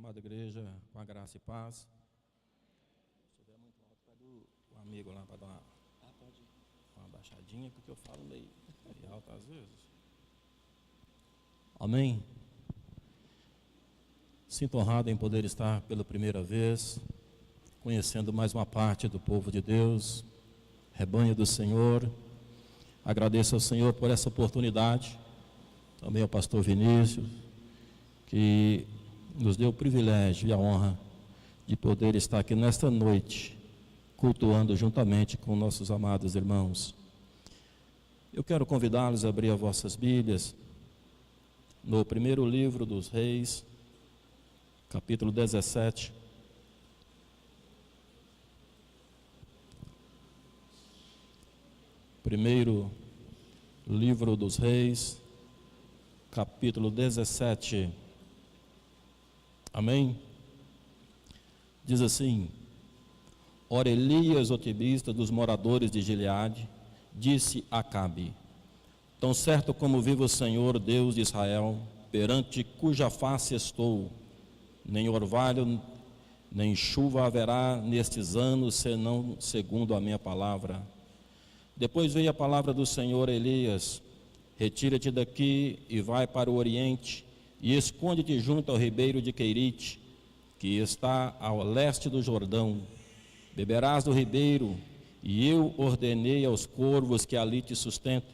Amada igreja, com a graça e paz. Se estiver muito alto, pede o amigo lá para dar uma baixadinha, porque eu falo meio alto às vezes. Amém? Sinto honrado em poder estar pela primeira vez, conhecendo mais uma parte do povo de Deus, rebanho do Senhor. Agradeço ao Senhor por essa oportunidade, também ao pastor Vinícius, que nos deu o privilégio e a honra de poder estar aqui nesta noite, cultuando juntamente com nossos amados irmãos. Eu quero convidá-los a abrir as vossas Bíblias no primeiro livro dos Reis, capítulo 17. Primeiro livro dos Reis, capítulo 17. Amém? Diz assim: Ora, Elias, o tibista dos moradores de Gileade, disse a Acabe: Tão certo como vive o Senhor, Deus de Israel, perante cuja face estou, nem orvalho, nem chuva haverá nestes anos, senão segundo a minha palavra. Depois veio a palavra do Senhor a Elias: Retira-te daqui e vai para o oriente, e esconde-te junto ao ribeiro de Querite, que está ao leste do Jordão. Beberás do ribeiro, e eu ordenei aos corvos que ali te sustentem.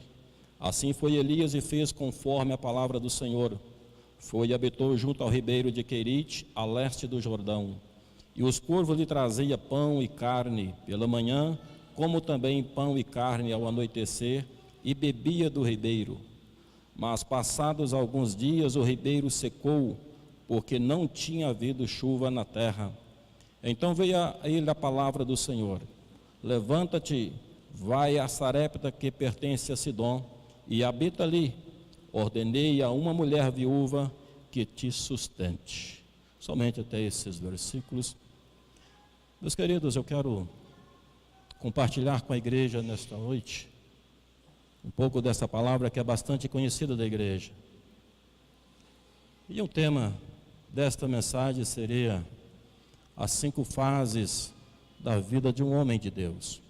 Assim foi Elias e fez conforme a palavra do Senhor. Foi e habitou junto ao ribeiro de Querite, a leste do Jordão. E os corvos lhe traziam pão e carne pela manhã, como também pão e carne ao anoitecer, e bebia do ribeiro. Mas passados alguns dias o ribeiro secou, porque não tinha havido chuva na terra. Então veio a ele a palavra do Senhor: Levanta-te, vai a Sarepta, que pertence a Sidom, e habita ali. Ordenei a uma mulher viúva que te sustente. Somente até esses versículos. Meus queridos, eu quero compartilhar com a igreja nesta noite um pouco dessa palavra que é bastante conhecida da igreja. E o tema desta mensagem seria as 5 fases da vida de um homem de Deus.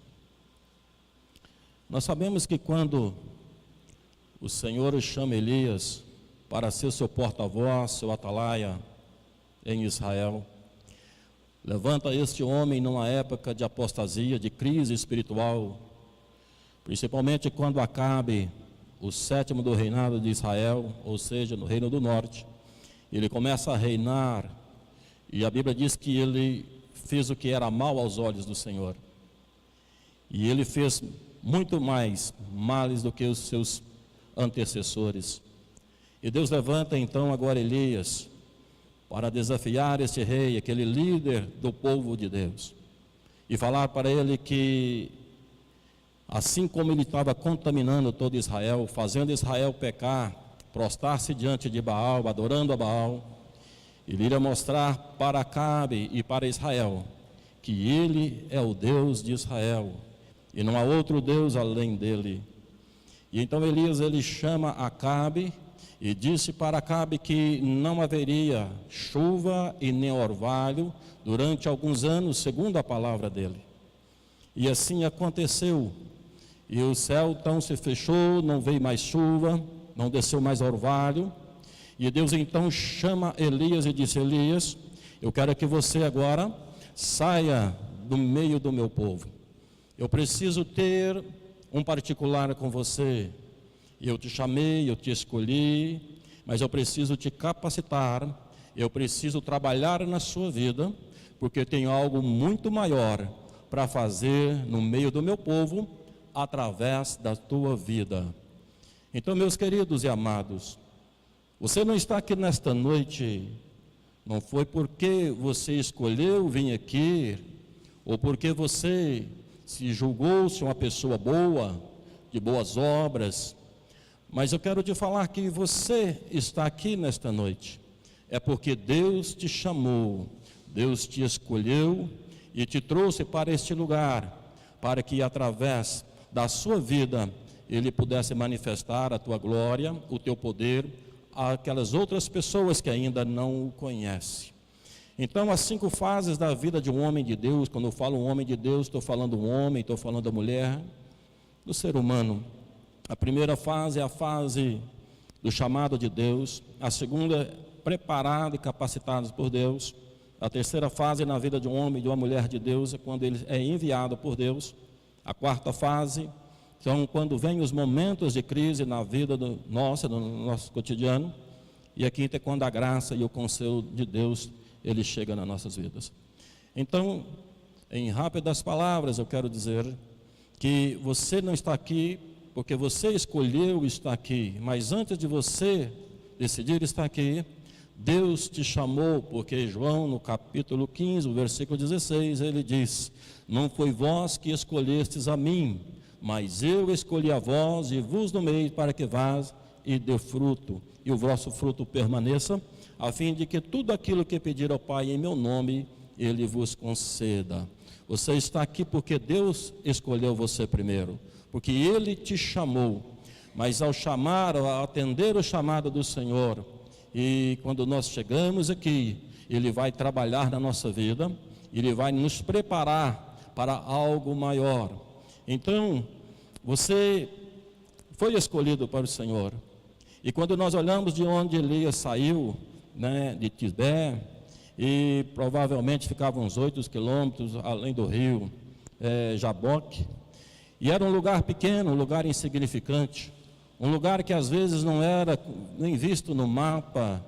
Nós sabemos que quando o Senhor chama Elias para ser seu porta-voz, seu atalaia em Israel, levanta este homem numa época de apostasia, de crise espiritual, principalmente quando Acabe, o 7º do reinado de Israel, ou seja, no reino do norte, ele começa a reinar, e a Bíblia diz que ele fez o que era mal aos olhos do Senhor, e ele fez muito mais males do que os seus antecessores. E Deus levanta então agora Elias para desafiar este rei, aquele líder do povo de Deus, e falar para ele que assim como ele estava contaminando todo Israel, fazendo Israel pecar, prostrar-se diante de Baal, adorando a Baal, ele iria mostrar para Acabe e para Israel que ele é o Deus de Israel e não há outro Deus além dele. E então Elias, ele chama Acabe e disse para Acabe que não haveria chuva e nem orvalho durante alguns anos, segundo a palavra dele. E assim aconteceu. E o céu então se fechou, não veio mais chuva, não desceu mais orvalho. E Deus então chama Elias e disse: Elias, eu quero que você agora saia do meio do meu povo. Eu preciso ter um particular com você. Eu te chamei, eu te escolhi, mas eu preciso te capacitar, eu preciso trabalhar na sua vida, porque tenho algo muito maior para fazer no meio do meu povo, através da tua vida. Então, meus queridos e amados, você não está aqui nesta noite, não foi porque você escolheu vir aqui, ou porque você se julgou-se uma pessoa boa, de boas obras, mas eu quero te falar que você está aqui nesta noite, é porque Deus te chamou, Deus te escolheu e te trouxe para este lugar, para que através da sua vida Ele pudesse manifestar a tua glória, o teu poder, àquelas outras pessoas que ainda não o conhecem. Então, as 5 fases da vida de um homem de Deus, quando eu falo um homem de Deus, estou falando um homem, estou falando da mulher, do ser humano. A primeira fase é a fase do chamado de Deus. A segunda, preparado e capacitado por Deus. A terceira fase na vida de um homem e de uma mulher de Deus é quando ele é enviado por Deus. A quarta fase são quando vem os momentos de crise na vida do nosso cotidiano. E a quinta é quando a graça e o conselho de Deus, ele chega nas nossas vidas. Então, em rápidas palavras, eu quero dizer que você não está aqui porque você escolheu estar aqui, mas antes de você decidir estar aqui, Deus te chamou, porque João, no capítulo 15, versículo 16, ele diz: não foi vós que escolhestes a mim, mas eu escolhi a vós e vos nomeei para que vás e dê fruto, e o vosso fruto permaneça, a fim de que tudo aquilo que pedir ao Pai em meu nome, Ele vos conceda. Você está aqui porque Deus escolheu você primeiro, porque Ele te chamou, mas ao chamar, ao atender o chamado do Senhor, e quando nós chegamos aqui, Ele vai trabalhar na nossa vida, Ele vai nos preparar para algo maior. Então, você foi escolhido para o Senhor. E quando nós olhamos de onde Elias saiu, de Tisbé, e provavelmente ficava uns 8 quilômetros além do rio Jaboque, e era um lugar pequeno, um lugar insignificante, um lugar que às vezes não era nem visto no mapa,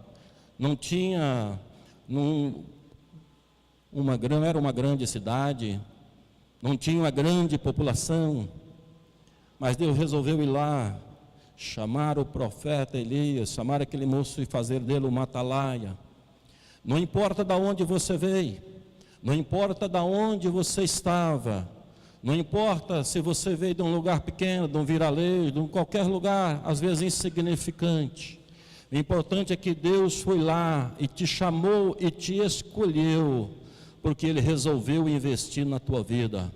não tinha, era uma grande cidade, não tinha uma grande população, mas Deus resolveu ir lá, chamar o profeta Elias, chamar aquele moço e fazer dele uma atalaia. Não importa de onde você veio, não importa de onde você estava, não importa se você veio de um lugar pequeno, de um vilarejo, de qualquer lugar, às vezes insignificante. O importante é que Deus foi lá e te chamou e te escolheu, porque Ele resolveu investir na tua vida.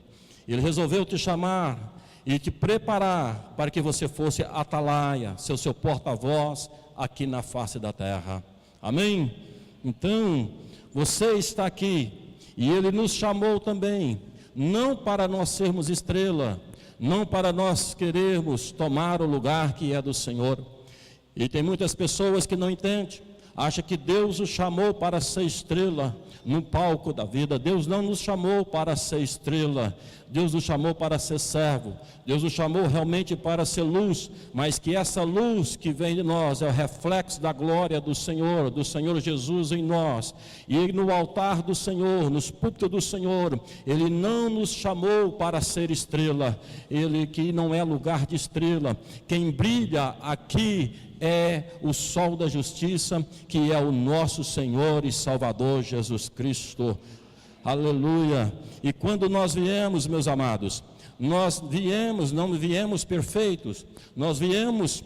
Ele resolveu te chamar e te preparar para que você fosse atalaia, seu porta-voz aqui na face da terra. Amém? Então, você está aqui e Ele nos chamou também, não para nós sermos estrela, não para nós querermos tomar o lugar que é do Senhor. E tem muitas pessoas que não entendem, acham que Deus os chamou para ser estrela no palco da vida. Deus não nos chamou para ser estrela, Deus nos chamou para ser servo, Deus nos chamou realmente para ser luz, mas que essa luz que vem de nós é o reflexo da glória do Senhor Jesus em nós. E no altar do Senhor, nos púlpitos do Senhor, Ele não nos chamou para ser estrela, Ele que não é lugar de estrela. Quem brilha aqui é o sol da justiça, que é o nosso Senhor e Salvador Jesus Cristo. Aleluia. E quando nós viemos, meus amados, não viemos perfeitos, nós viemos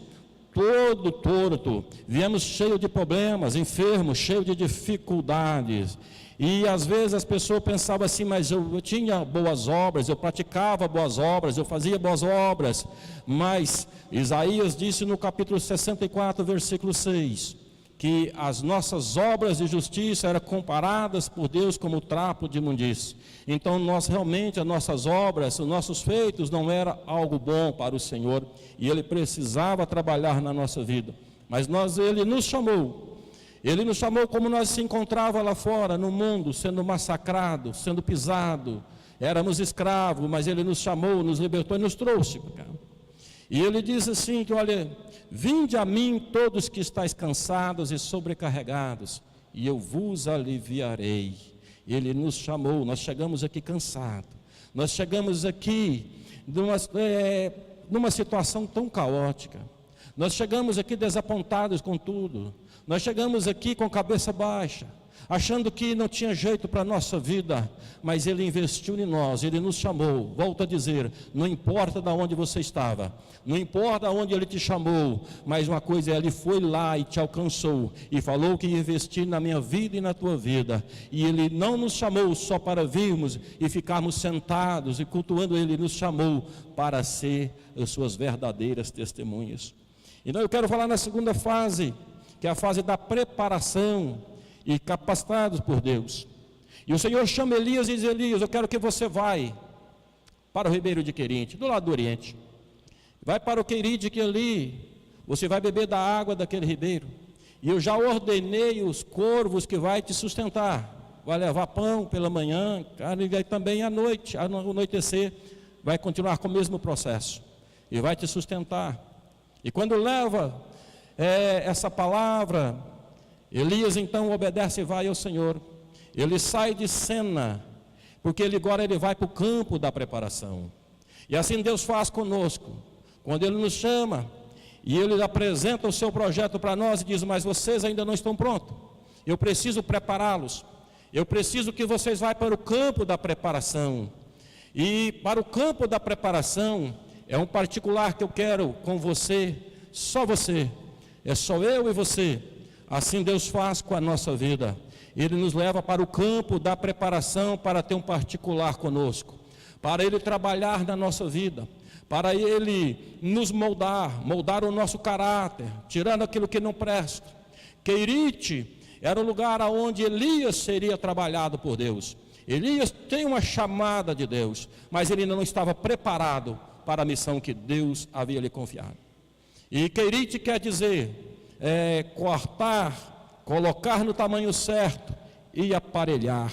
todo torto, viemos cheio de problemas, enfermos, cheio de dificuldades. E às vezes as pessoas pensavam assim, mas eu tinha boas obras, eu praticava boas obras, eu fazia boas obras. Mas Isaías disse no capítulo 64, versículo 6, que as nossas obras de justiça eram comparadas por Deus como trapo de imundície. Então nós realmente, as nossas obras, os nossos feitos não era algo bom para o Senhor, e Ele precisava trabalhar na nossa vida. Mas Ele nos chamou. Ele nos chamou como nós se encontrava lá fora, no mundo, sendo massacrado, sendo pisado. Éramos escravos, mas Ele nos chamou, nos libertou e nos trouxe. E Ele diz assim, que olha, vinde a mim todos que estáis cansados e sobrecarregados, e eu vos aliviarei. Ele nos chamou, nós chegamos aqui cansados. Nós chegamos aqui numa situação tão caótica. Nós chegamos aqui desapontados com tudo. Nós chegamos aqui com a cabeça baixa, achando que não tinha jeito para a nossa vida, mas Ele investiu em nós, Ele nos chamou. Volto a dizer, não importa de onde você estava, não importa onde Ele te chamou, mas uma coisa é, Ele foi lá e te alcançou, e falou que ia investir na minha vida e na tua vida, e Ele não nos chamou só para virmos e ficarmos sentados e cultuando Ele, nos chamou para ser as suas verdadeiras testemunhas. Então eu quero falar na segunda fase, que é a fase da preparação. e capacitados por Deus. E o Senhor chama Elias e diz: Elias, eu quero que você vá para o ribeiro de Querite, do lado do Oriente. Vai para o Querite, que ali você vai beber da água daquele ribeiro. E eu já ordenei os corvos que vai te sustentar. Vai levar pão pela manhã, e também à noite, ao anoitecer, vai continuar com o mesmo processo. E vai te sustentar. E quando leva essa palavra, Elias então obedece e vai ao Senhor. Ele sai de cena, porque agora ele vai para o campo da preparação. E assim Deus faz conosco. Quando Ele nos chama, e Ele apresenta o seu projeto para nós e diz: mas vocês ainda não estão prontos. Eu preciso prepará-los. Eu preciso que vocês vá para o campo da preparação. E para o campo da preparação, é um particular que eu quero com você, só você. É só eu e você. Assim Deus faz com a nossa vida. Ele nos leva para o campo da preparação para ter um particular conosco, para Ele trabalhar na nossa vida, para Ele nos moldar o nosso caráter, tirando aquilo que não presta. Querite era o lugar onde Elias seria trabalhado por Deus. Elias tem uma chamada de Deus, mas ele não estava preparado para a missão que Deus havia lhe confiado. E Querite quer dizer cortar, colocar no tamanho certo e aparelhar.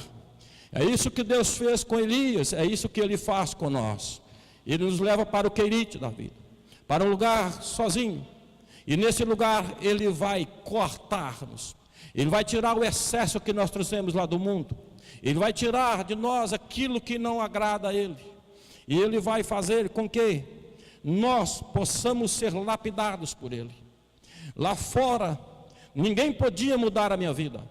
É isso que Deus fez com Elias, é isso que Ele faz com nós. Ele nos leva para o Querite da vida, para um lugar sozinho. E nesse lugar Ele vai cortar-nos. Ele vai tirar o excesso que nós trouxemos lá do mundo. Ele vai tirar de nós aquilo que não agrada a Ele. E Ele vai fazer com que nós possamos ser lapidados por Ele. Lá fora, ninguém podia mudar a minha vida.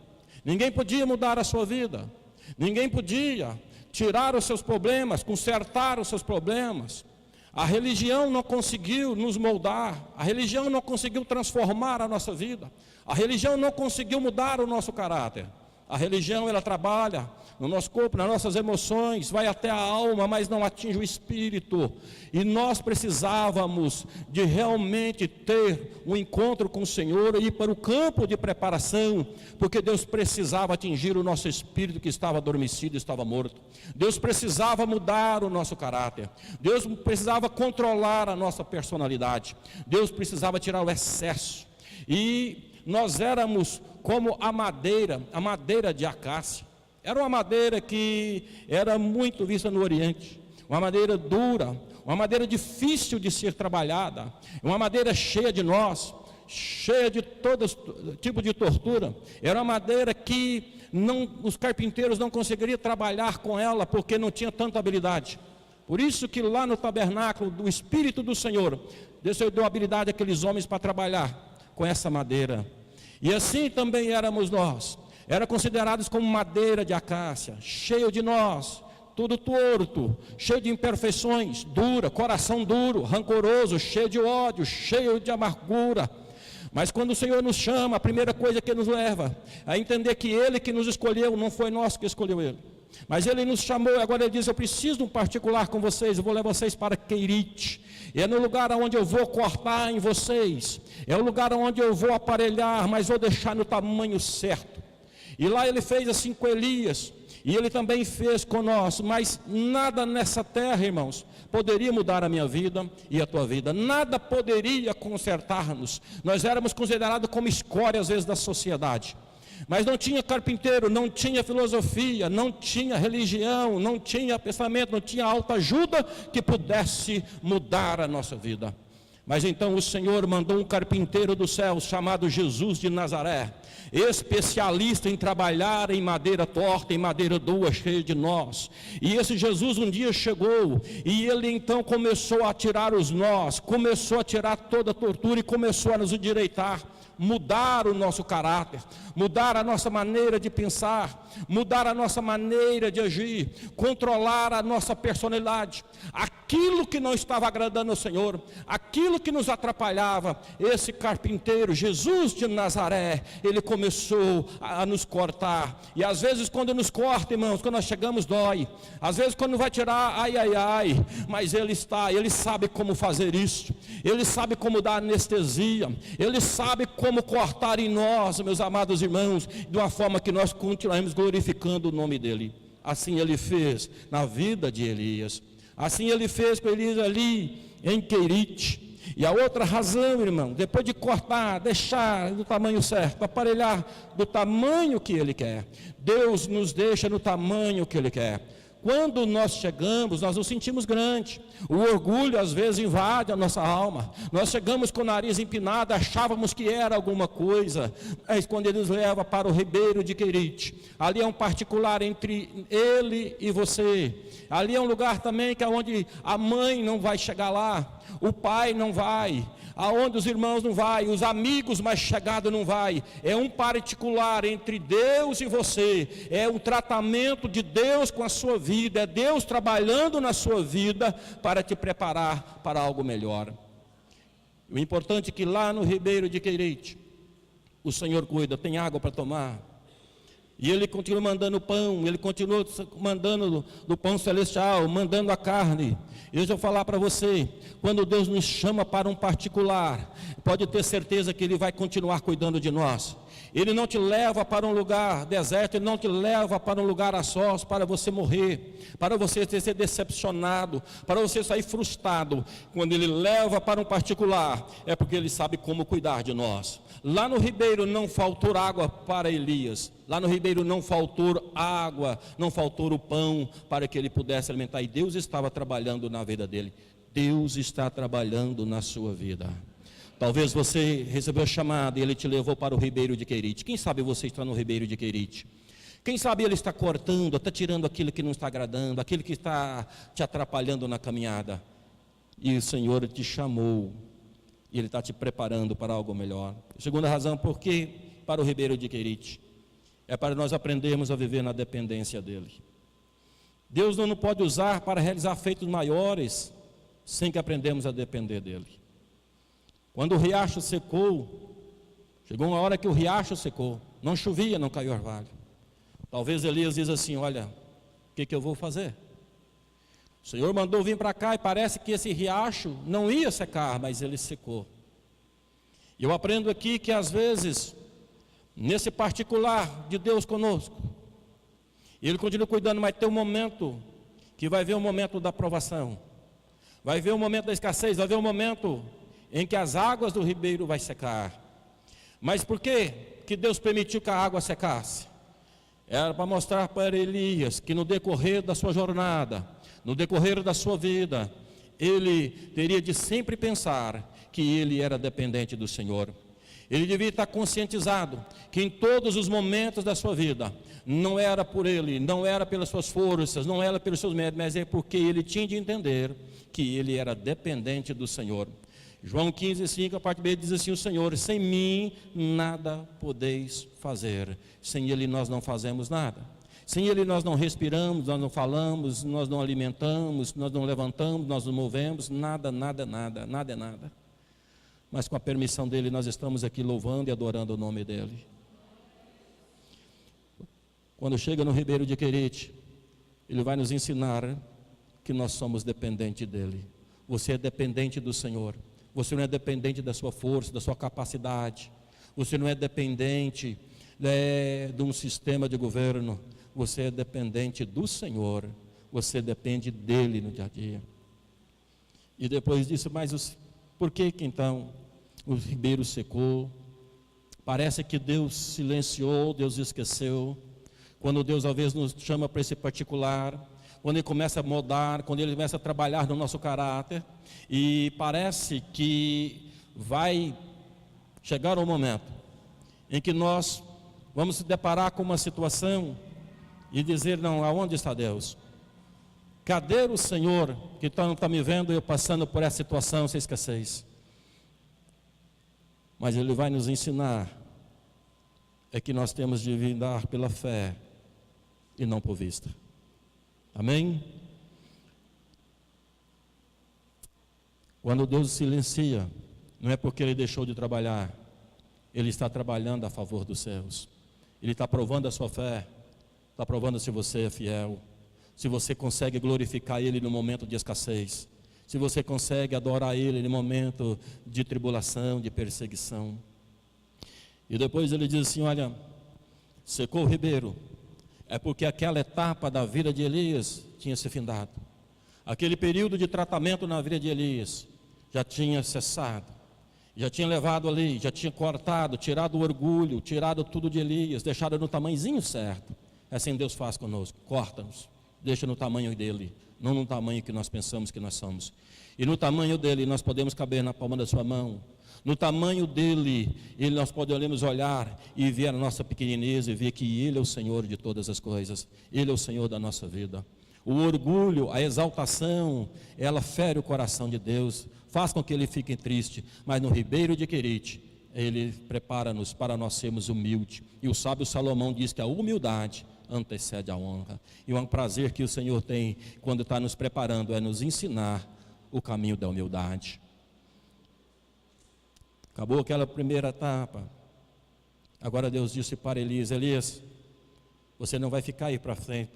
Ninguém podia mudar a sua vida. Ninguém podia tirar os seus problemas, consertar os seus problemas. A religião não conseguiu nos moldar. A religião não conseguiu transformar a nossa vida. A religião não conseguiu mudar o nosso caráter. A religião, ela trabalha no nosso corpo, nas nossas emoções, vai até a alma, mas não atinge o espírito. E nós precisávamos de realmente ter um encontro com o Senhor e ir para o campo de preparação, porque Deus precisava atingir o nosso espírito que estava adormecido, estava morto. Deus precisava mudar o nosso caráter. Deus precisava controlar a nossa personalidade. Deus precisava tirar o excesso. E nós éramos como a madeira de acácia. Era uma madeira que era muito vista no Oriente, uma madeira dura, uma madeira difícil de ser trabalhada, uma madeira cheia de nós, cheia de todo tipo de tortura. Era uma madeira que os carpinteiros não conseguiriam trabalhar com ela, porque não tinha tanta habilidade. Por isso que lá no tabernáculo do Espírito do Senhor, Deus deu habilidade àqueles homens para trabalhar com essa madeira. E assim também éramos nós. Era considerados como madeira de acácia, cheio de nós, tudo torto, cheio de imperfeições, dura, coração duro, rancoroso, cheio de ódio, cheio de amargura. Mas quando o Senhor nos chama, a primeira coisa que nos leva a entender que Ele que nos escolheu, não foi nós que escolheu Ele. Mas Ele nos chamou e agora Ele diz: eu preciso de um particular com vocês, eu vou levar vocês para Querite. É no lugar onde eu vou cortar em vocês, é o lugar onde eu vou aparelhar, mas vou deixar no tamanho certo. E lá Ele fez assim com Elias, e Ele também fez conosco. Mas nada nessa terra, irmãos, poderia mudar a minha vida e a tua vida. Nada poderia consertar-nos. Nós éramos considerados como escória às vezes da sociedade. Mas não tinha carpinteiro, não tinha filosofia, não tinha religião, não tinha pensamento, não tinha autoajuda que pudesse mudar a nossa vida. Mas então o Senhor mandou um carpinteiro do céu chamado Jesus de Nazaré, especialista em trabalhar em madeira torta, em madeira dura, cheia de nós. E esse Jesus um dia chegou e Ele então começou a tirar os nós, começou a tirar toda a tortura e começou a nos endireitar, mudar o nosso caráter, mudar a nossa maneira de pensar, mudar a nossa maneira de agir, controlar a nossa personalidade. Aquilo que não estava agradando ao Senhor, aquilo que nos atrapalhava, esse carpinteiro, Jesus de Nazaré, Ele começou a nos cortar. E às vezes quando nos corta, irmãos, quando nós chegamos dói. Às vezes quando vai tirar, ai, ai, ai. Mas Ele sabe como fazer isso. Ele sabe como dar anestesia. Ele sabe como cortar em nós, meus amados irmãos, de uma forma que nós continuaremos glorificando o nome dele. Assim ele fez na vida de Elias. Assim ele fez com Elias ali em Querite. E a outra razão, irmão, depois de cortar, deixar do tamanho certo, aparelhar do tamanho que ele quer, Deus nos deixa no tamanho que ele quer. Quando nós chegamos, nós nos sentimos grandes. O orgulho às vezes invade a nossa alma. Nós chegamos com o nariz empinado, achávamos que era alguma coisa. Mas quando ele nos leva para o ribeiro de Querite, ali é um particular entre ele e você. Ali é um lugar também que é onde a mãe não vai chegar lá, o pai não vai, aonde os irmãos não vai, os amigos mais chegados não vai. É um particular entre Deus e você. É o tratamento de Deus com a sua vida. É Deus trabalhando na sua vida para te preparar para algo melhor. O importante é que lá no ribeiro de Querite, o Senhor cuida, tem água para tomar. E ele continua mandando pão, ele continua mandando do pão celestial, mandando a carne. E deixa eu falar para você, quando Deus nos chama para um particular, pode ter certeza que ele vai continuar cuidando de nós. Ele não te leva para um lugar deserto, ele não te leva para um lugar a sós, para você morrer, para você ser decepcionado, para você sair frustrado. Quando ele leva para um particular, é porque ele sabe como cuidar de nós. Lá no ribeiro não faltou água para Elias. Lá no ribeiro não faltou água, não faltou o pão para que ele pudesse alimentar. E Deus estava trabalhando na vida dele. Deus está trabalhando na sua vida. Talvez você recebeu a chamada e ele te levou para o ribeiro de Querite. Quem sabe você está no ribeiro de Querite? Quem sabe ele está cortando, está tirando aquilo que não está agradando, aquilo que está te atrapalhando na caminhada. E o Senhor te chamou. E ele está te preparando para algo melhor. Segunda razão, por que para o ribeiro de Querite? É para nós aprendermos a viver na dependência dele. Deus não nos pode usar para realizar feitos maiores sem que aprendamos a depender dele. Quando o riacho secou, chegou uma hora que o riacho secou, não chovia, não caiu orvalho. Talvez Elias diz assim: olha, o que eu vou fazer? O Senhor mandou vir para cá e parece que esse riacho não ia secar, mas ele secou. E eu aprendo aqui que às vezes, nesse particular de Deus conosco, ele continua cuidando, mas tem um momento que vai vir o momento da provação, vai vir o momento da escassez, vai vir o momento em que as águas do ribeiro vai secar. Mas por que Deus permitiu que a água secasse? Era para mostrar para Elias que no decorrer da sua jornada, no decorrer da sua vida, ele teria de sempre pensar que ele era dependente do Senhor. Ele devia estar conscientizado que em todos os momentos da sua vida, não era por ele, não era pelas suas forças, não era pelos seus méritos, mas é porque ele tinha de entender que ele era dependente do Senhor. João 15:5, a parte B diz assim: o Senhor, sem mim nada podeis fazer. Sem ele nós não fazemos nada. Sem ele nós não respiramos, nós não falamos, nós não alimentamos, nós não levantamos, nós não movemos, nada. Mas com a permissão dele nós estamos aqui louvando e adorando o nome dele. Quando chega no ribeiro de Querite, ele vai nos ensinar que nós somos dependentes dele. Você é dependente do Senhor. Você não é dependente da sua força, da sua capacidade. Você não é dependente de um sistema de governo. Você é dependente do Senhor. Você depende dele no dia a dia. E depois disso, por que então o ribeiro secou? Parece que Deus silenciou, Deus esqueceu. Quando Deus às vezes nos chama para esse particular, quando ele começa a mudar, quando ele começa a trabalhar no nosso caráter, e parece que vai chegar um momento em que nós vamos se deparar com uma situação e dizer: não, aonde está Deus? Cadê o Senhor que não está me vendo eu passando por essa situação, sem escassez? Mas ele vai nos ensinar é que nós temos de andar pela fé e não por vista. Amém? Quando Deus silencia, não é porque ele deixou de trabalhar, ele está trabalhando a favor dos céus. Ele está provando a sua fé, está provando se você é fiel, se você consegue glorificar ele no momento de escassez, se você consegue adorar ele no momento de tribulação, de perseguição. E depois ele diz assim: olha, secou o ribeiro, é porque aquela etapa da vida de Elias tinha se findado. Aquele período de tratamento na vida de Elias já tinha cessado, já tinha levado ali, já tinha cortado, tirado o orgulho, tirado tudo de Elias, deixado no tamanhozinho certo. É assim Deus faz conosco, corta-nos, deixa no tamanho dele, não no tamanho que nós pensamos que nós somos. E no tamanho dele nós podemos caber na palma da sua mão. No tamanho dele, nós podemos olhar e ver a nossa pequenez e ver que ele é o Senhor de todas as coisas, ele é o Senhor da nossa vida. O orgulho, a exaltação, ela fere o coração de Deus, faz com que ele fique triste, mas no ribeiro de Querite, ele prepara-nos para nós sermos humildes. E o sábio Salomão diz que a humildade antecede a honra. E é um prazer que o Senhor tem quando está nos preparando, é nos ensinar o caminho da humildade. Acabou aquela primeira etapa. Agora Deus disse para Elias: Elias, você não vai ficar aí para frente,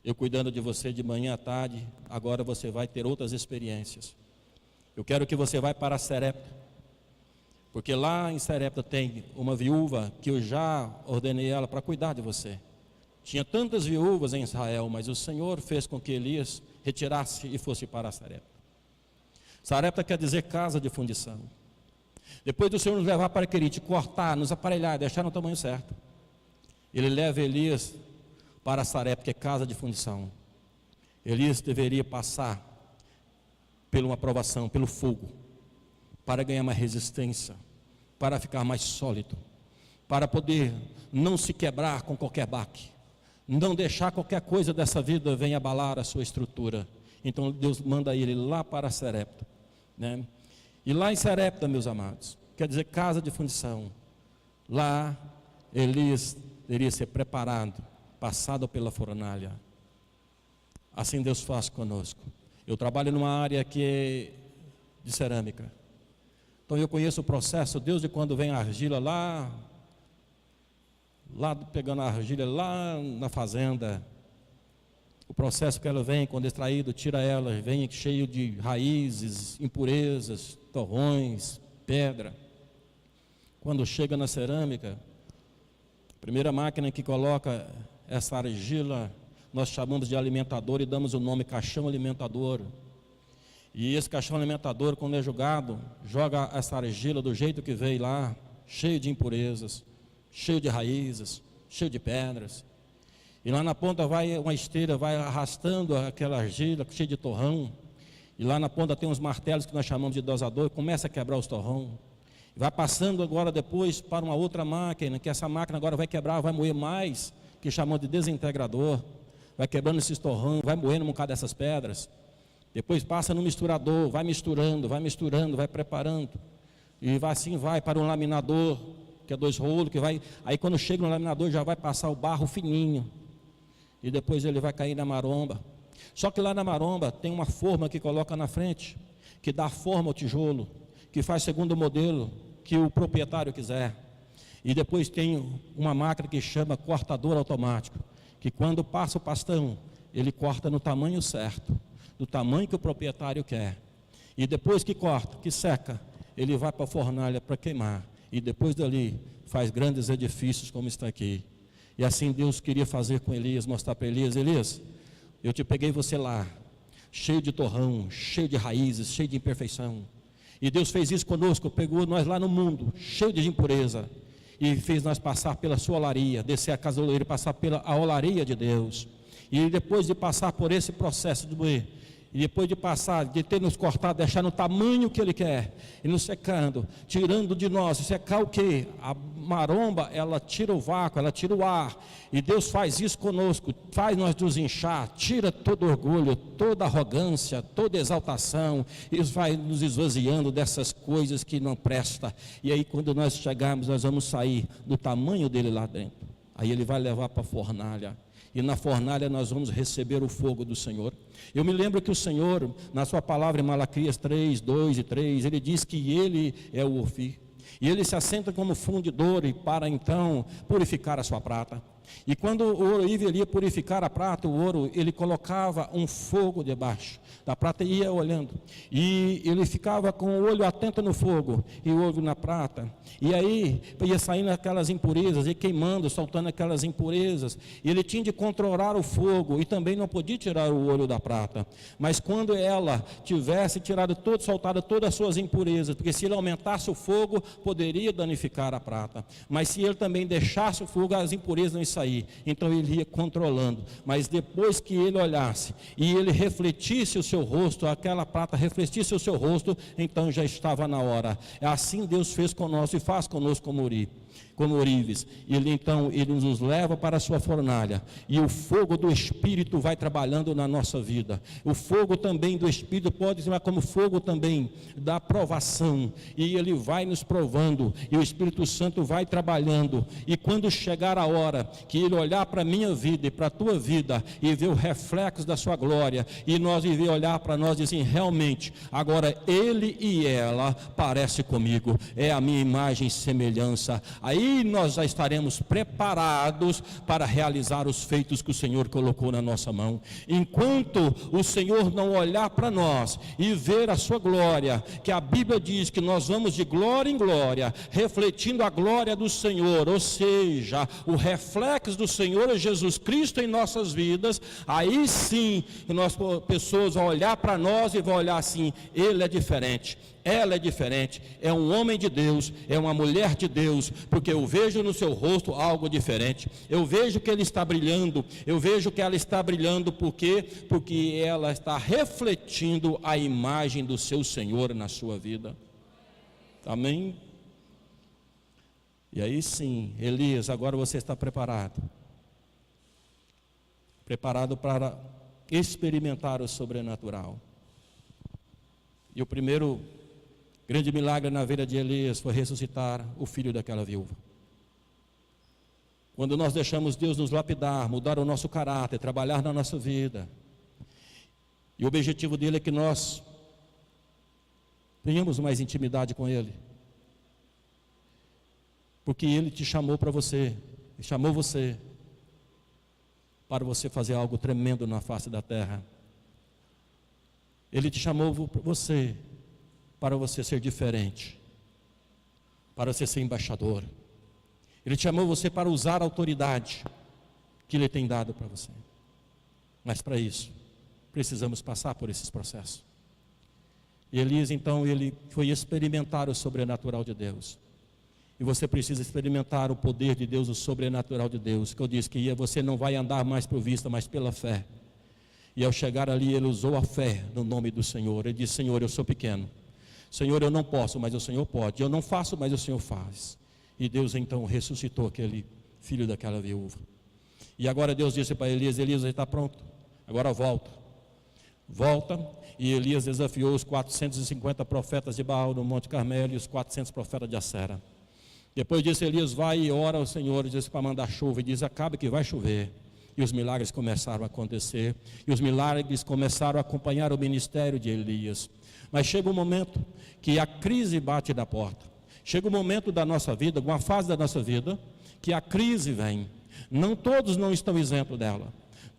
eu cuidando de você de manhã à tarde, agora você vai ter outras experiências. Eu quero que você vá para Sarepta, porque lá em Sarepta tem uma viúva que eu já ordenei ela para cuidar de você. Tinha tantas viúvas em Israel, mas o Senhor fez com que Elias retirasse e fosse para Sarepta. Sarepta quer dizer casa de fundição. Depois do Senhor nos levar para Querite, cortar, nos aparelhar, deixar no tamanho certo, ele leva Elias para Sarepta, que é casa de fundição. Elias deveria passar por uma provação, pelo fogo, para ganhar mais resistência, para ficar mais sólido, para poder não se quebrar com qualquer baque, não deixar qualquer coisa dessa vida venha abalar a sua estrutura. Então Deus manda ele lá para Sarepta, né? E lá em Sarepta, meus amados, quer dizer casa de fundição. Lá Elias deveria ser preparado, passado pela fornalha. Assim Deus faz conosco. Eu trabalho numa área que é de cerâmica, então eu conheço o processo. Deus, de quando vem a argila lá pegando a argila lá na fazenda, o processo que ela vem, quando extraído, tira ela, vem cheio de raízes, impurezas, torrões, pedra. Quando chega na cerâmica, a primeira máquina que coloca essa argila, nós chamamos de alimentador e damos o nome caixão alimentador. E esse caixão alimentador, quando é jogado, joga essa argila do jeito que veio lá, cheio de impurezas, cheio de raízes, cheio de pedras. E lá na ponta vai uma esteira, vai arrastando aquela argila cheia de torrão. E lá na ponta tem uns martelos que nós chamamos de dosador, e começa a quebrar os torrão. Vai passando agora depois para uma outra máquina, que essa máquina agora vai quebrar, vai moer mais, que chamamos de desintegrador. Vai quebrando esses torrão, vai moendo um bocado dessas pedras. Depois passa no misturador, vai misturando, vai preparando. E vai assim, vai para um laminador, que é 2 rolos, que vai. Aí quando chega no laminador já vai passar o barro fininho. E depois ele vai cair na maromba. Só que lá na maromba tem uma forma que coloca na frente, que dá forma ao tijolo, que faz segundo o modelo que o proprietário quiser. E depois tem uma máquina que chama cortador automático, que quando passa o pastão, ele corta no tamanho certo, do tamanho que o proprietário quer. E depois que corta, que seca, ele vai para a fornalha para queimar. E depois dali faz grandes edifícios como está aqui. E assim Deus queria fazer com Elias, mostrar para Elias: Elias, eu te peguei você lá, cheio de torrão, cheio de raízes, cheio de imperfeição. E Deus fez isso conosco, pegou nós lá no mundo, cheio de impureza, e fez nós passar pela sua olaria, descer a casa do oleiro, passar pela a olaria de Deus. E depois de passar por esse processo de moer, e depois de passar, de ter nos cortado, deixar no tamanho que Ele quer, e nos secando, tirando de nós, secar o quê? A maromba, ela tira o vácuo, ela tira o ar, e Deus faz isso conosco, faz nós nos inchar, tira todo orgulho, toda arrogância, toda exaltação, e vai nos esvaziando dessas coisas que não prestam. E aí quando nós chegarmos, nós vamos sair do tamanho dele lá dentro. Aí Ele vai levar para a fornalha. E na fornalha nós vamos receber o fogo do Senhor. Eu me lembro que o Senhor, na sua palavra em Malaquias 3, 2 e 3, Ele diz que Ele é o Ofir. E Ele se assenta como fundidor e para então purificar a sua prata. E quando o ourive ia purificar a prata, o ouro, ele colocava um fogo debaixo da prata e ia olhando. E ele ficava com o olho atento no fogo e o olho na prata. E aí ia saindo aquelas impurezas, e queimando, soltando aquelas impurezas. E ele tinha de controlar o fogo e também não podia tirar o olho da prata. Mas quando ela tivesse soltado todas as suas impurezas, porque se ele aumentasse o fogo, poderia danificar a prata. Mas se ele também deixasse o fogo, as impurezas não iam sair. Então ele ia controlando. Mas depois que ele olhasse e ele refletisse o seu rosto, aquela prata refletisse o seu rosto, então já estava na hora. Assim Deus fez conosco e faz conosco como ourives. Ele nos leva para a sua fornalha, e o fogo do Espírito vai trabalhando na nossa vida. O fogo também do Espírito pode ser como fogo também da provação, e ele vai nos provando, e o Espírito Santo vai trabalhando. E quando chegar a hora que ele olhar para a minha vida e para a tua vida e ver o reflexo da sua glória, e nós ele olhar para nós e dizer, realmente, agora ele e ela parece comigo, é a minha imagem e semelhança. Aí nós já estaremos preparados para realizar os feitos que o Senhor colocou na nossa mão. Enquanto o Senhor não olhar para nós e ver a sua glória, que a Bíblia diz que nós vamos de glória em glória, refletindo a glória do Senhor, ou seja, o reflexo do Senhor Jesus Cristo em nossas vidas, aí sim, pessoas vão olhar para nós e vão olhar assim, ele é diferente. Ela é diferente, é um homem de Deus, é uma mulher de Deus, porque eu vejo no seu rosto algo diferente. Eu vejo que ele está brilhando, eu vejo que ela está brilhando, porque ela está refletindo a imagem do seu Senhor na sua vida. Amém? E aí sim, Elias, agora você está preparado para experimentar o sobrenatural. E o primeiro grande milagre na vida de Elias foi ressuscitar o filho daquela viúva. Quando nós deixamos Deus nos lapidar, mudar o nosso caráter, trabalhar na nossa vida, e o objetivo dele é que nós tenhamos mais intimidade com Ele, porque Ele te chamou para você, chamou você para você fazer algo tremendo na face da terra. Ele te chamou você para você ser diferente, para você ser embaixador. Ele te chamou você para usar a autoridade que Ele tem dado para você. Mas para isso, precisamos passar por esses processos. E Elias, então, ele foi experimentar o sobrenatural de Deus. E você precisa experimentar o poder de Deus, o sobrenatural de Deus. Que eu disse que você não vai andar mais por vista, mas pela fé. E ao chegar ali, ele usou a fé no nome do Senhor. Ele disse, Senhor, eu sou pequeno. Senhor, eu não posso, mas o Senhor pode. Eu não faço, mas o Senhor faz. E Deus então ressuscitou aquele filho daquela viúva. E agora Deus disse para Elias, Elias, está pronto. Agora volta. Volta. E Elias desafiou os 450 profetas de Baal no Monte Carmelo e os 400 profetas de Acera. Depois disso, Elias vai e ora ao Senhor, e diz para mandar chuva, e diz, acabe que vai chover. E os milagres começaram a acontecer. E os milagres começaram a acompanhar o ministério de Elias. Mas chega um momento que a crise bate na porta. Chega um momento da nossa vida, uma fase da nossa vida, que a crise vem. Não todos não estão isentos dela.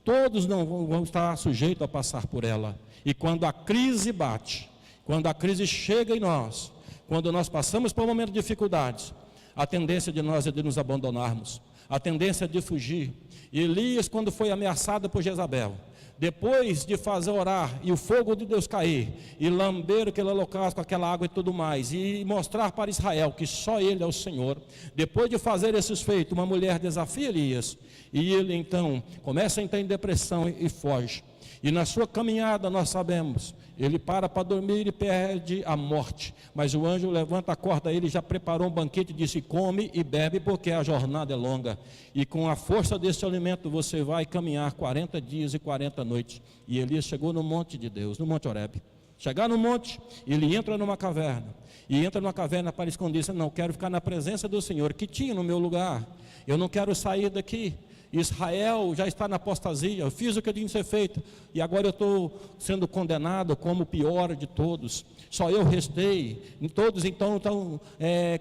Todos não vão estar sujeitos a passar por ela. E quando a crise bate, quando a crise chega em nós, quando nós passamos por um momento de dificuldades, a tendência de nós é de nos abandonarmos. A tendência é de fugir. E Elias, quando foi ameaçado por Jezabel, depois de fazer orar e o fogo de Deus cair e lamber aquele holocausto com aquela água e tudo mais, e mostrar para Israel que só Ele é o Senhor, depois de fazer esses feitos, uma mulher desafia Elias, e ele então começa a entrar em depressão e foge. E na sua caminhada nós sabemos, ele para dormir e perde a morte, mas o anjo levanta, acorda ele, já preparou um banquete e disse, come e bebe porque a jornada é longa, e com a força desse alimento você vai caminhar 40 dias e 40 noites. E Elias chegou no monte de Deus, no monte Horebe. Chegar no monte, ele entra numa caverna, e entra numa caverna para esconder, disse, não, quero ficar na presença do Senhor, que tinha no meu lugar, eu não quero sair daqui. Israel já está na apostasia, eu fiz o que tinha que ser feito, e agora eu estou sendo condenado como o pior de todos, só eu restei, todos então estão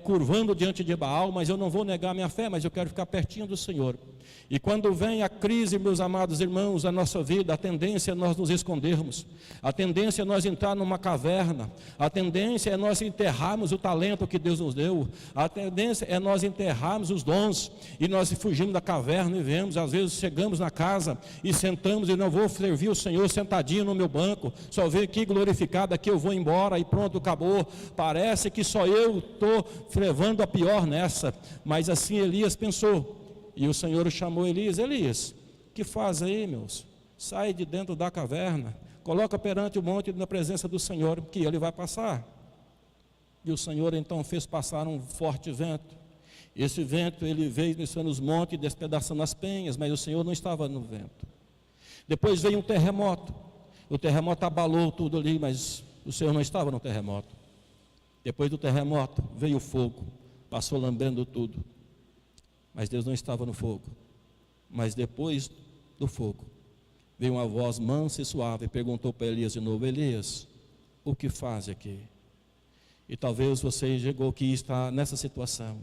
curvando diante de Baal, mas eu não vou negar minha fé, mas eu quero ficar pertinho do Senhor. E quando vem a crise, meus amados irmãos, a nossa vida, a tendência é nós nos escondermos, a tendência é nós entrar numa caverna, a tendência é nós enterrarmos o talento que Deus nos deu, a tendência é nós enterrarmos os dons, e nós fugimos da caverna e vemos, às vezes chegamos na casa e sentamos e não vou servir o Senhor sentadinho no meu banco, só veio aqui glorificado, aqui eu vou embora e pronto, acabou. Parece que só eu estou levando a pior nessa, mas assim Elias pensou. E o Senhor chamou Elias: Elias, que faz aí, meus? Sai de dentro da caverna, coloca perante o monte na presença do Senhor, que ele vai passar. E o Senhor então fez passar um forte vento. Esse vento, ele veio descendo os montes, despedaçando as penhas, mas o Senhor não estava no vento. Depois veio um terremoto. O terremoto abalou tudo ali, mas o Senhor não estava no terremoto. Depois do terremoto veio o fogo, passou lambendo tudo. Mas Deus não estava no fogo. Mas depois do fogo, veio uma voz mansa e suave e perguntou para Elias de novo: Elias, o que faz aqui? E talvez você chegou aqui e está nessa situação,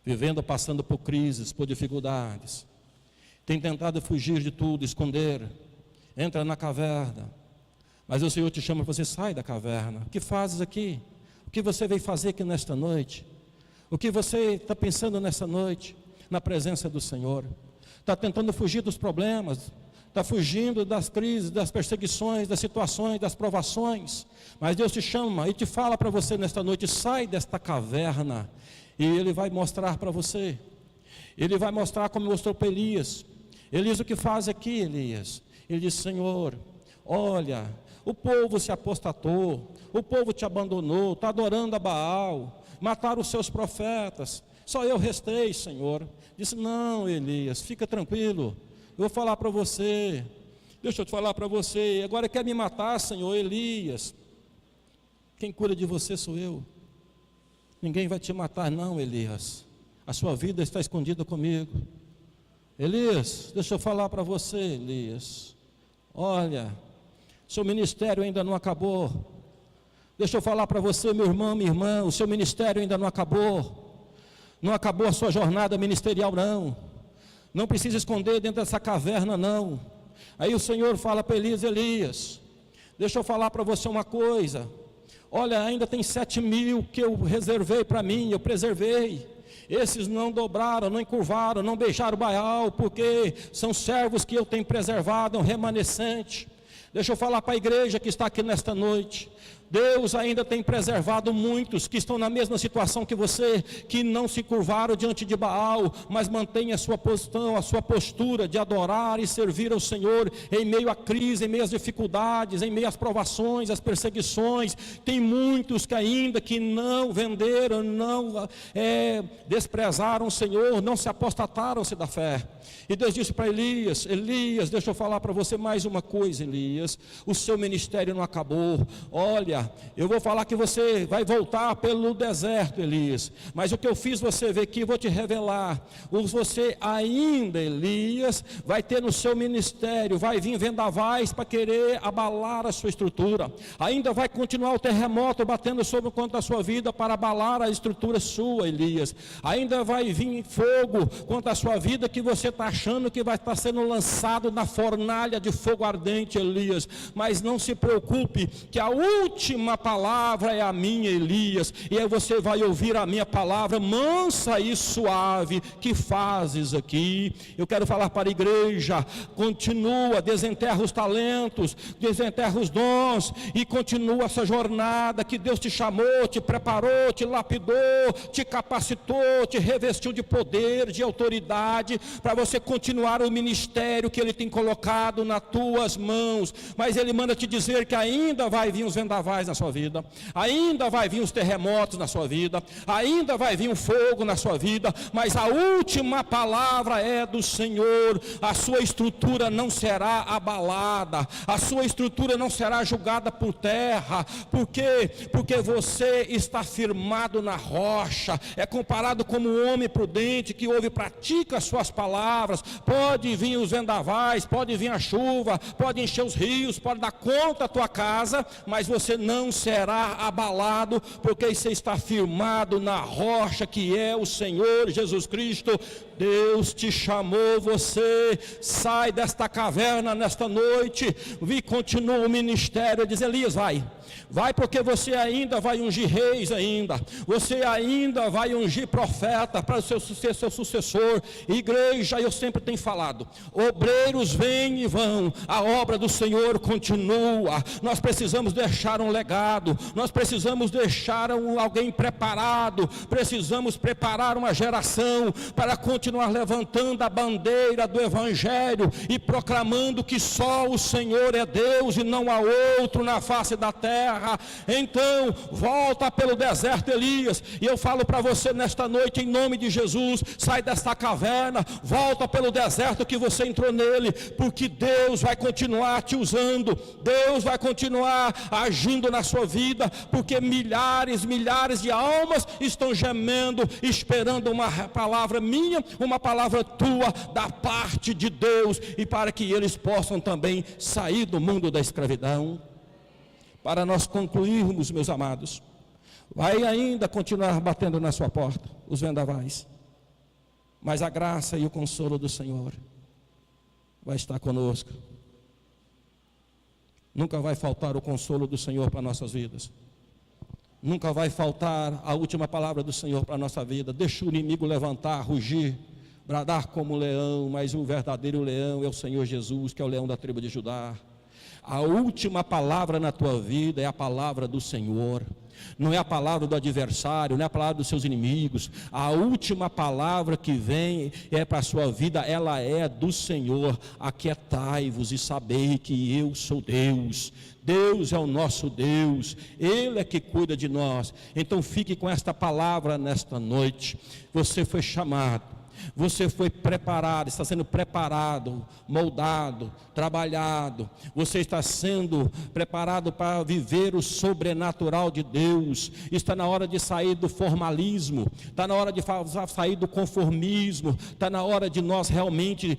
vivendo, passando por crises, por dificuldades, tem tentado fugir de tudo, esconder, entra na caverna, mas o Senhor te chama para você: sai da caverna. O que fazes aqui? O que você veio fazer aqui nesta noite? O que você está pensando nessa noite, na presença do Senhor? Está tentando fugir dos problemas, está fugindo das crises, das perseguições, das situações, das provações, mas Deus te chama e te fala para você nesta noite: sai desta caverna, e Ele vai mostrar para você, Ele vai mostrar como mostrou para Elias. Elias, o que faz aqui, Elias? Ele diz: Senhor, olha, o povo se apostatou, o povo te abandonou, está adorando a Baal, mataram os seus profetas, só eu restei, Senhor. Disse: não, Elias, fica tranquilo, eu vou falar para você, deixa eu te falar para você. Agora quer me matar, Senhor? Elias, quem cura de você sou eu, ninguém vai te matar não, Elias, a sua vida está escondida comigo. Elias, deixa eu falar para você, Elias, olha, seu ministério ainda não acabou. Deixa eu falar para você, meu irmão, minha irmã, o seu ministério ainda não acabou. Não acabou a sua jornada ministerial, não. Não precisa esconder dentro dessa caverna, não. Aí o Senhor fala para Elias: Elias, deixa eu falar para você uma coisa. Olha, ainda tem 7.000 que eu reservei para mim, eu preservei. Esses não dobraram, não encurvaram, não beijaram Baal, porque são servos que eu tenho preservado, é um remanescente. Deixa eu falar para a igreja que está aqui nesta noite: Deus ainda tem preservado muitos que estão na mesma situação que você, que não se curvaram diante de Baal, mas mantêm a sua posição, a sua postura de adorar e servir ao Senhor em meio à crise, em meio às dificuldades, em meio às provações, às perseguições. Tem muitos que ainda que não venderam, não desprezaram o Senhor, não se apostataram-se da fé. E Deus disse para Elias: Elias, deixa eu falar para você mais uma coisa, Elias, o seu ministério não acabou. Olha, eu vou falar que você vai voltar pelo deserto, Elias, mas o que eu fiz você ver aqui, vou te revelar. Você ainda, Elias, vai ter no seu ministério, vai vir vendavais para querer abalar a sua estrutura. Ainda vai continuar o terremoto batendo sobre contra a sua vida para abalar a estrutura sua, Elias. Ainda vai vir fogo contra a sua vida, que você está achando que vai estar sendo lançado na fornalha de fogo ardente, Elias. Mas não se preocupe, que a última palavra é a minha, Elias, e aí você vai ouvir a minha palavra mansa e suave. Que fazes aqui? Eu quero falar para a igreja: continua, desenterra os talentos, desenterra os dons e continua essa jornada que Deus te chamou, te preparou, te lapidou, te capacitou, te revestiu de poder, de autoridade, para você continuar o ministério que Ele tem colocado nas tuas mãos. Mas Ele manda te dizer que ainda vai vir os vendavais na sua vida, ainda vai vir os terremotos na sua vida, ainda vai vir o fogo na sua vida, mas a última palavra é do Senhor. A sua estrutura não será abalada, a sua estrutura não será julgada por terra. Por quê? Porque você está firmado na rocha. É comparado como um homem prudente que ouve e pratica as suas palavras. Pode vir os vendavais, pode vir a chuva, pode encher os rios, pode dar conta da tua casa, mas você não será abalado, porque você está firmado na rocha que é o Senhor Jesus Cristo. Deus te chamou, você sai desta caverna nesta noite e continua o ministério. Diz: Elias, vai porque você ainda vai ungir reis ainda, você ainda vai ungir profeta para ser seu sucessor. Igreja, eu sempre tenho falado, obreiros vêm e vão, a obra do Senhor continua. Nós precisamos deixar um legado, nós precisamos deixar alguém preparado, precisamos preparar uma geração para continuar levantando a bandeira do Evangelho e proclamando que só o Senhor é Deus e não há outro na face da terra. Então volta pelo deserto, Elias, e eu falo para você nesta noite, em nome de Jesus, sai desta caverna, volta pelo deserto que você entrou nele, porque Deus vai continuar te usando, Deus vai continuar agindo na sua vida, porque milhares de almas estão gemendo, esperando uma palavra minha, uma palavra tua, da parte de Deus, e para que eles possam também sair do mundo da escravidão. Para nós concluirmos, meus amados, vai ainda continuar batendo na sua porta os vendavais, mas a graça e o consolo do Senhor vai estar conosco. Nunca vai faltar o consolo do Senhor para nossas vidas, nunca vai faltar a última palavra do Senhor para a nossa vida. Deixa o inimigo levantar, rugir, bradar como um leão, mas o verdadeiro leão é o Senhor Jesus, que é o leão da tribo de Judá. A última palavra na tua vida é a palavra do Senhor, não é a palavra do adversário, não é a palavra dos seus inimigos. A última palavra que vem é para a sua vida, ela é do Senhor. Aquietai-vos e sabei que eu sou Deus. Deus é o nosso Deus, Ele é que cuida de nós. Então fique com esta palavra nesta noite. Você foi chamado, você foi preparado, está sendo preparado, moldado, trabalhado. Você está sendo preparado para viver o sobrenatural de Deus. Está na hora de sair do formalismo, está na hora de sair do conformismo, está na hora de nós realmente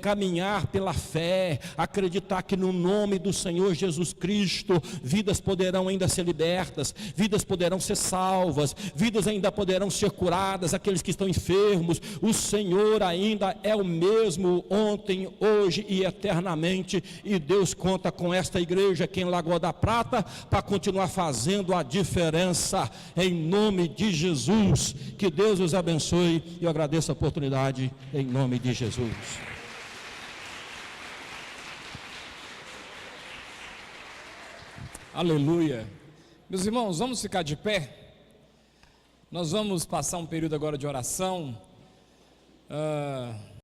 caminhar pela fé, acreditar que no nome do Senhor Jesus Cristo, vidas poderão ainda ser libertas, vidas poderão ser salvas, vidas ainda poderão ser curadas, aqueles que estão enfermos. O Senhor ainda é o mesmo ontem, hoje e eternamente, e Deus conta com esta igreja aqui em Lagoa da Prata para continuar fazendo a diferença, em nome de Jesus. Que Deus os abençoe, e eu agradeço a oportunidade em nome de Jesus. Aleluia. Meus irmãos, vamos ficar de pé. Nós vamos passar um período agora de oração.